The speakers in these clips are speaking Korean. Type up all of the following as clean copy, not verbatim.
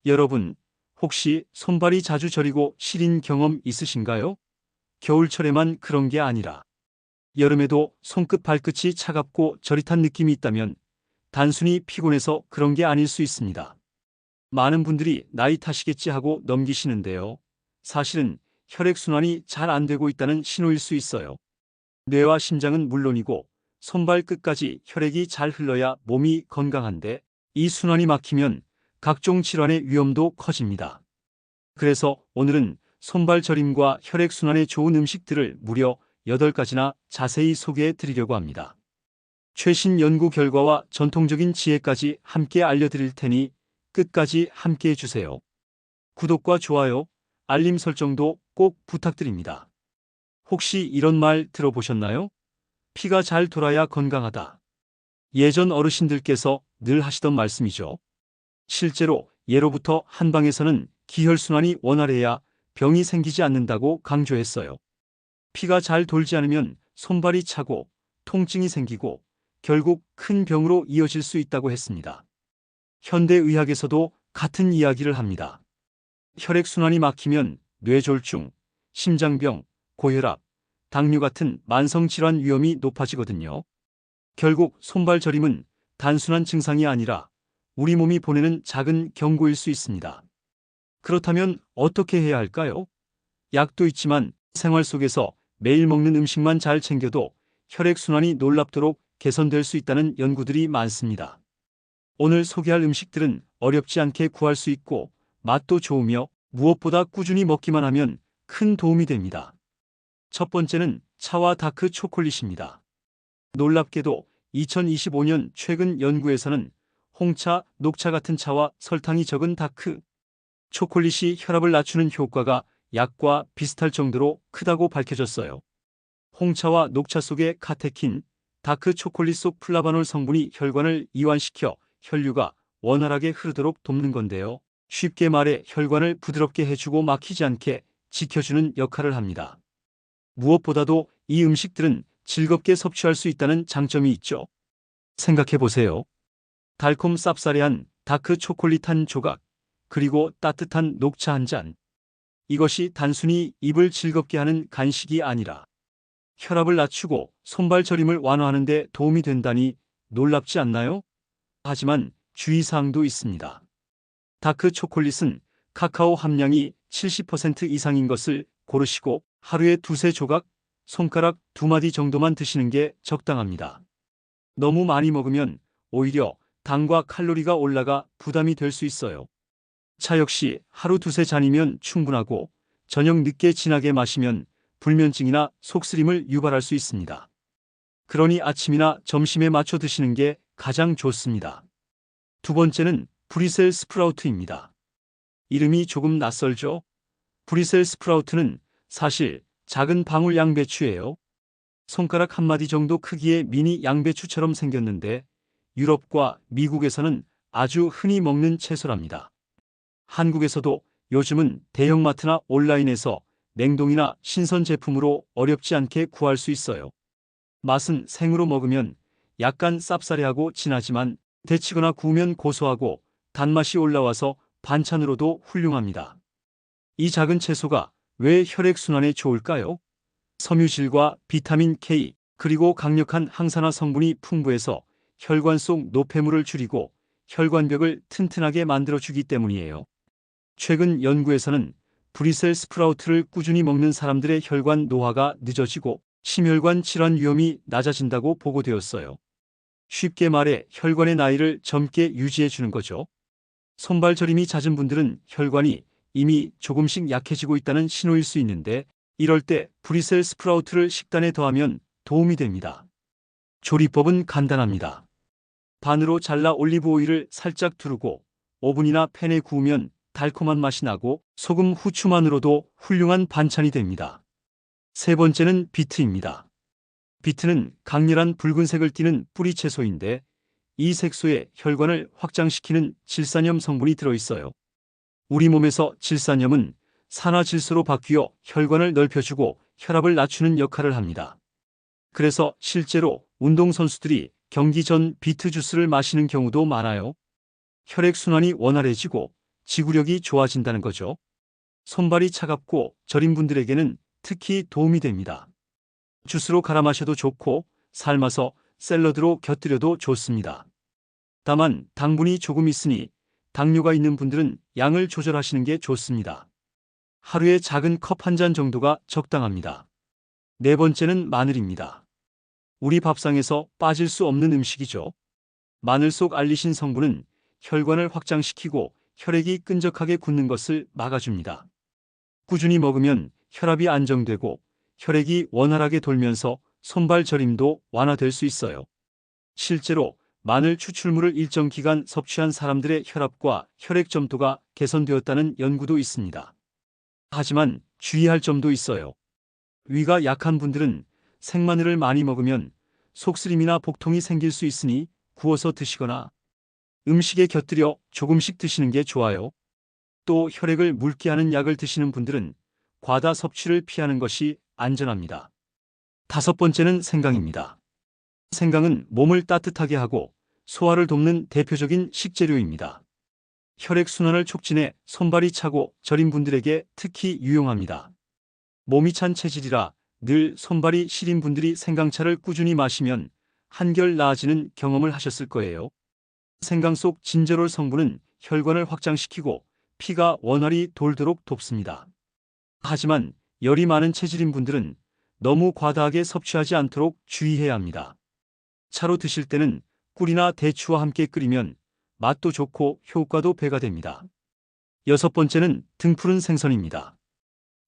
여러분, 혹시 손발이 자주 저리고 시린 경험 있으신가요? 겨울철에만 그런 게 아니라 여름에도 손끝 발끝이 차갑고 저릿한 느낌이 있다면 단순히 피곤해서 그런 게 아닐 수 있습니다. 많은 분들이 나이 탓이겠지 하고 넘기시는데요. 사실은 혈액순환이 잘 안 되고 있다는 신호일 수 있어요. 뇌와 심장은 물론이고 손발 끝까지 혈액이 잘 흘러야 몸이 건강한데 이 순환이 막히면 각종 질환의 위험도 커집니다. 그래서 오늘은 손발 저림과 혈액순환에 좋은 음식들을 무려 8가지나 자세히 소개해 드리려고 합니다. 최신 연구 결과와 전통적인 지혜까지 함께 알려드릴 테니 끝까지 함께 해주세요. 구독과 좋아요, 알림 설정도 꼭 부탁드립니다. 혹시 이런 말 들어보셨나요? 피가 잘 돌아야 건강하다. 예전 어르신들께서 늘 하시던 말씀이죠. 실제로 예로부터 한방에서는 기혈순환이 원활해야 병이 생기지 않는다고 강조했어요. 피가 잘 돌지 않으면 손발이 차고 통증이 생기고 결국 큰 병으로 이어질 수 있다고 했습니다. 현대의학에서도 같은 이야기를 합니다. 혈액순환이 막히면 뇌졸중, 심장병, 고혈압, 당뇨 같은 만성질환 위험이 높아지거든요. 결국 손발 저림은 단순한 증상이 아니라 우리 몸이 보내는 작은 경고일 수 있습니다. 그렇다면 어떻게 해야 할까요? 약도 있지만 생활 속에서 매일 먹는 음식만 잘 챙겨도 혈액순환이 놀랍도록 개선될 수 있다는 연구들이 많습니다. 오늘 소개할 음식들은 어렵지 않게 구할 수 있고 맛도 좋으며 무엇보다 꾸준히 먹기만 하면 큰 도움이 됩니다. 첫 번째는 차와 다크 초콜릿입니다. 놀랍게도 2025년 최근 연구에서는 홍차, 녹차 같은 차와 설탕이 적은 다크 초콜릿이 혈압을 낮추는 효과가 약과 비슷할 정도로 크다고 밝혀졌어요. 홍차와 녹차 속의 카테킨, 다크 초콜릿 속 플라바놀 성분이 혈관을 이완시켜 혈류가 원활하게 흐르도록 돕는 건데요. 쉽게 말해 혈관을 부드럽게 해주고 막히지 않게 지켜주는 역할을 합니다. 무엇보다도 이 음식들은 즐겁게 섭취할 수 있다는 장점이 있죠. 생각해 보세요. 달콤 쌉싸래한 다크 초콜릿 한 조각, 그리고 따뜻한 녹차 한 잔. 이것이 단순히 입을 즐겁게 하는 간식이 아니라 혈압을 낮추고 손발 저림을 완화하는 데 도움이 된다니 놀랍지 않나요? 하지만 주의사항도 있습니다. 다크 초콜릿은 카카오 함량이 70% 이상인 것을 고르시고 하루에 두세 조각, 손가락 2마디 정도만 드시는 게 적당합니다. 너무 많이 먹으면 오히려 당과 칼로리가 올라가 부담이 될 수 있어요. 차 역시 하루 두세 잔이면 충분하고 저녁 늦게 진하게 마시면 불면증이나 속쓰림을 유발할 수 있습니다. 그러니 아침이나 점심에 맞춰 드시는 게 가장 좋습니다. 두 번째는 브리셀 스프라우트입니다. 이름이 조금 낯설죠? 브리셀 스프라우트는 사실 작은 방울 양배추예요. 손가락 한 마디 정도 크기의 미니 양배추처럼 생겼는데 유럽과 미국에서는 아주 흔히 먹는 채소랍니다. 한국에서도 요즘은 대형마트나 온라인에서 냉동이나 신선 제품으로 어렵지 않게 구할 수 있어요. 맛은 생으로 먹으면 약간 쌉싸래하고 진하지만 데치거나 구우면 고소하고 단맛이 올라와서 반찬으로도 훌륭합니다. 이 작은 채소가 왜 혈액순환에 좋을까요? 섬유질과 비타민 K, 그리고 강력한 항산화 성분이 풍부해서 혈관 속 노폐물을 줄이고 혈관벽을 튼튼하게 만들어주기 때문이에요. 최근 연구에서는 브리셀 스프라우트를 꾸준히 먹는 사람들의 혈관 노화가 늦어지고 심혈관 질환 위험이 낮아진다고 보고되었어요. 쉽게 말해 혈관의 나이를 젊게 유지해주는 거죠. 손발 저림이 잦은 분들은 혈관이 이미 조금씩 약해지고 있다는 신호일 수 있는데 이럴 때 브리셀 스프라우트를 식단에 더하면 도움이 됩니다. 조리법은 간단합니다. 반으로 잘라 올리브 오일을 살짝 두르고 오븐이나 팬에 구우면 달콤한 맛이 나고 소금, 후추만으로도 훌륭한 반찬이 됩니다. 세 번째는 비트입니다. 비트는 강렬한 붉은색을 띠는 뿌리 채소인데 이 색소에 혈관을 확장시키는 질산염 성분이 들어있어요. 우리 몸에서 질산염은 산화질소로 바뀌어 혈관을 넓혀주고 혈압을 낮추는 역할을 합니다. 그래서 실제로 운동선수들이 경기 전 비트 주스를 마시는 경우도 많아요. 혈액순환이 원활해지고 지구력이 좋아진다는 거죠. 손발이 차갑고 저린 분들에게는 특히 도움이 됩니다. 주스로 갈아 마셔도 좋고 삶아서 샐러드로 곁들여도 좋습니다. 다만 당분이 조금 있으니 당뇨가 있는 분들은 양을 조절하시는 게 좋습니다. 하루에 작은 컵 한 잔 정도가 적당합니다. 네 번째는 마늘입니다. 우리 밥상에서 빠질 수 없는 음식이죠. 마늘 속 알리신 성분은 혈관을 확장시키고 혈액이 끈적하게 굳는 것을 막아줍니다. 꾸준히 먹으면 혈압이 안정되고 혈액이 원활하게 돌면서 손발 저림도 완화될 수 있어요. 실제로 마늘 추출물을 일정 기간 섭취한 사람들의 혈압과 혈액 점도가 개선되었다는 연구도 있습니다. 하지만 주의할 점도 있어요. 위가 약한 분들은 생마늘을 많이 먹으면 속쓰림이나 복통이 생길 수 있으니 구워서 드시거나 음식에 곁들여 조금씩 드시는 게 좋아요. 또 혈액을 묽게 하는 약을 드시는 분들은 과다 섭취를 피하는 것이 안전합니다. 다섯 번째는 생강입니다. 생강은 몸을 따뜻하게 하고 소화를 돕는 대표적인 식재료입니다. 혈액순환을 촉진해 손발이 차고 저린 분들에게 특히 유용합니다. 몸이 찬 체질이라 늘 손발이 시린 분들이 생강차를 꾸준히 마시면 한결 나아지는 경험을 하셨을 거예요. 생강 속 진저롤 성분은 혈관을 확장시키고 피가 원활히 돌도록 돕습니다. 하지만 열이 많은 체질인 분들은 너무 과다하게 섭취하지 않도록 주의해야 합니다. 차로 드실 때는 꿀이나 대추와 함께 끓이면 맛도 좋고 효과도 배가 됩니다. 여섯 번째는 등푸른 생선입니다.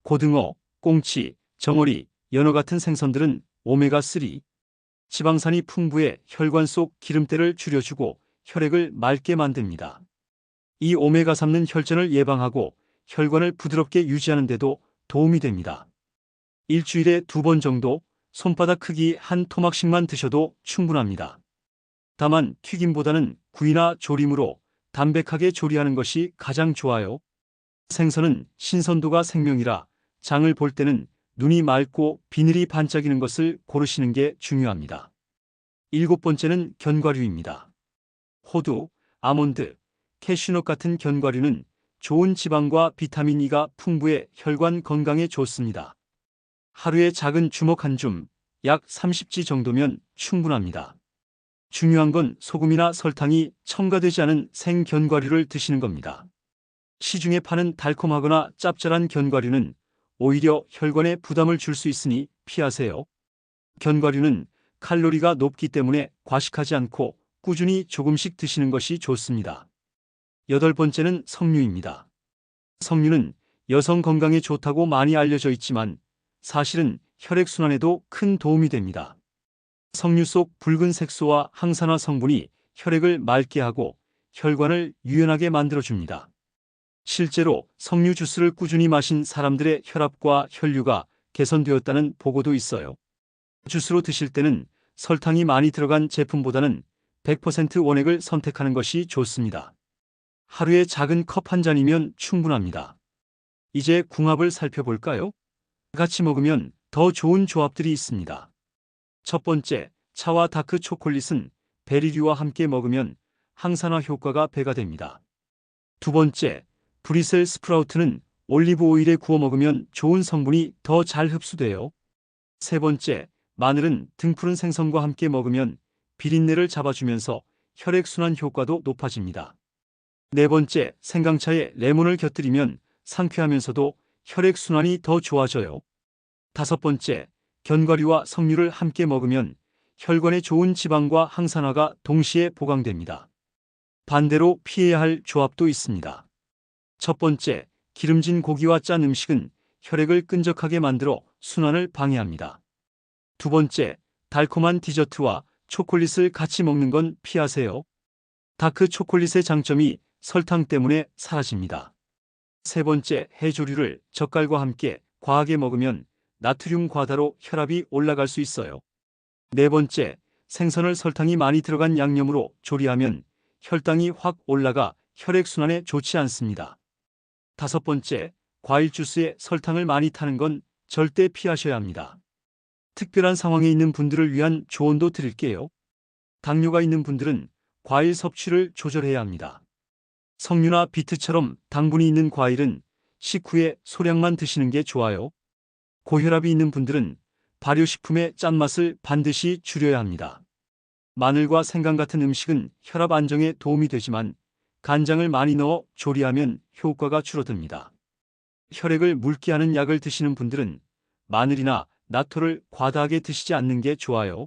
고등어, 꽁치, 정어리, 연어 같은 생선들은 오메가3, 지방산이 풍부해 혈관 속 기름때를 줄여주고 혈액을 맑게 만듭니다. 이 오메가3는 혈전을 예방하고 혈관을 부드럽게 유지하는 데도 도움이 됩니다. 일주일에 2번 정도 손바닥 크기 한 토막씩만 드셔도 충분합니다. 다만 튀김보다는 구이나 조림으로 담백하게 조리하는 것이 가장 좋아요. 생선은 신선도가 생명이라 장을 볼 때는 눈이 맑고 비늘이 반짝이는 것을 고르시는 게 중요합니다. 일곱 번째는 견과류입니다. 호두, 아몬드, 캐슈넛 같은 견과류는 좋은 지방과 비타민 E가 풍부해 혈관 건강에 좋습니다. 하루에 작은 주먹 한 줌, 약 30지 정도면 충분합니다. 중요한 건 소금이나 설탕이 첨가되지 않은 생견과류를 드시는 겁니다. 시중에 파는 달콤하거나 짭짤한 견과류는 오히려 혈관에 부담을 줄 수 있으니 피하세요. 견과류는 칼로리가 높기 때문에 과식하지 않고 꾸준히 조금씩 드시는 것이 좋습니다. 여덟 번째는 석류입니다. 석류는 여성 건강에 좋다고 많이 알려져 있지만 사실은 혈액순환에도 큰 도움이 됩니다. 석류 속 붉은 색소와 항산화 성분이 혈액을 맑게 하고 혈관을 유연하게 만들어줍니다. 실제로 석류 주스를 꾸준히 마신 사람들의 혈압과 혈류가 개선되었다는 보고도 있어요. 주스로 드실 때는 설탕이 많이 들어간 제품보다는 100% 원액을 선택하는 것이 좋습니다. 하루에 작은 컵 한 잔이면 충분합니다. 이제 궁합을 살펴볼까요? 같이 먹으면 더 좋은 조합들이 있습니다. 첫 번째, 차와 다크 초콜릿은 베리류와 함께 먹으면 항산화 효과가 배가 됩니다. 두 번째, 브리셀 스프라우트는 올리브 오일에 구워 먹으면 좋은 성분이 더 잘 흡수돼요. 세 번째, 마늘은 등푸른 생선과 함께 먹으면 비린내를 잡아주면서 혈액순환 효과도 높아집니다. 네 번째, 생강차에 레몬을 곁들이면 상쾌하면서도 혈액순환이 더 좋아져요. 다섯 번째, 견과류와 석류를 함께 먹으면 혈관에 좋은 지방과 항산화가 동시에 보강됩니다. 반대로 피해야 할 조합도 있습니다. 첫 번째, 기름진 고기와 짠 음식은 혈액을 끈적하게 만들어 순환을 방해합니다. 두 번째, 달콤한 디저트와 초콜릿을 같이 먹는 건 피하세요. 다크 초콜릿의 장점이 설탕 때문에 사라집니다. 세 번째, 해조류를 젓갈과 함께 과하게 먹으면 나트륨 과다로 혈압이 올라갈 수 있어요. 네 번째, 생선을 설탕이 많이 들어간 양념으로 조리하면 혈당이 확 올라가 혈액순환에 좋지 않습니다. 다섯 번째, 과일 주스에 설탕을 많이 타는 건 절대 피하셔야 합니다. 특별한 상황에 있는 분들을 위한 조언도 드릴게요. 당뇨가 있는 분들은 과일 섭취를 조절해야 합니다. 석류나 비트처럼 당분이 있는 과일은 식후에 소량만 드시는 게 좋아요. 고혈압이 있는 분들은 발효식품의 짠맛을 반드시 줄여야 합니다. 마늘과 생강 같은 음식은 혈압 안정에 도움이 되지만 간장을 많이 넣어 조리하면 효과가 줄어듭니다. 혈액을 묽게 하는 약을 드시는 분들은 마늘이나 나토를 과다하게 드시지 않는 게 좋아요.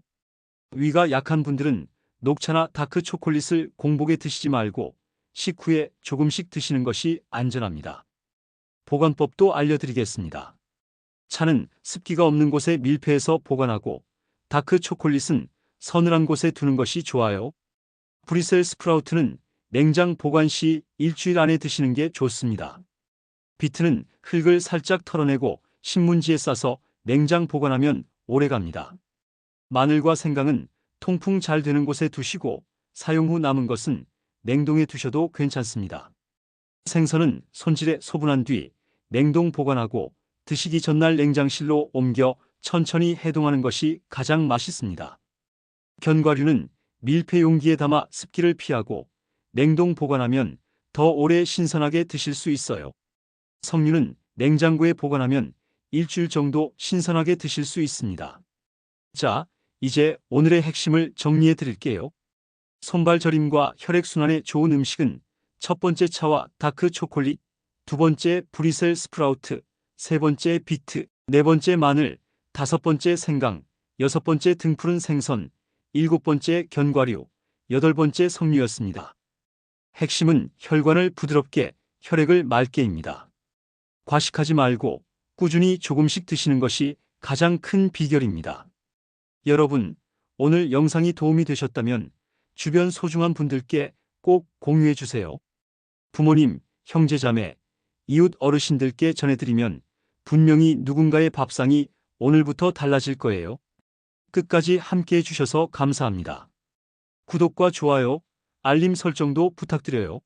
위가 약한 분들은 녹차나 다크 초콜릿을 공복에 드시지 말고 식후에 조금씩 드시는 것이 안전합니다. 보관법도 알려드리겠습니다. 차는 습기가 없는 곳에 밀폐해서 보관하고 다크 초콜릿은 서늘한 곳에 두는 것이 좋아요. 브리셀 스프라우트는 냉장 보관 시 일주일 안에 드시는 게 좋습니다. 비트는 흙을 살짝 털어내고 신문지에 싸서 냉장 보관하면 오래갑니다. 마늘과 생강은 통풍 잘 되는 곳에 두시고 사용 후 남은 것은 냉동에 두셔도 괜찮습니다. 생선은 손질해 소분한 뒤 냉동 보관하고 드시기 전날 냉장실로 옮겨 천천히 해동하는 것이 가장 맛있습니다. 견과류는 밀폐 용기에 담아 습기를 피하고 냉동 보관하면 더 오래 신선하게 드실 수 있어요. 석류는 냉장고에 보관하면 일주일 정도 신선하게 드실 수 있습니다. 자, 이제 오늘의 핵심을 정리해 드릴게요. 손발 저림과 혈액순환에 좋은 음식은 첫 번째 차와 다크 초콜릿, 두 번째 브리셀 스프라우트, 세 번째 비트, 네 번째 마늘, 다섯 번째 생강, 여섯 번째 등푸른 생선, 일곱 번째 견과류, 여덟 번째 석류였습니다. 핵심은 혈관을 부드럽게, 혈액을 맑게입니다. 과식하지 말고 꾸준히 조금씩 드시는 것이 가장 큰 비결입니다. 여러분, 오늘 영상이 도움이 되셨다면 주변 소중한 분들께 꼭 공유해 주세요. 부모님, 형제자매, 이웃 어르신들께 전해드리면 분명히 누군가의 밥상이 오늘부터 달라질 거예요. 끝까지 함께 해주셔서 감사합니다. 구독과 좋아요, 알림 설정도 부탁드려요.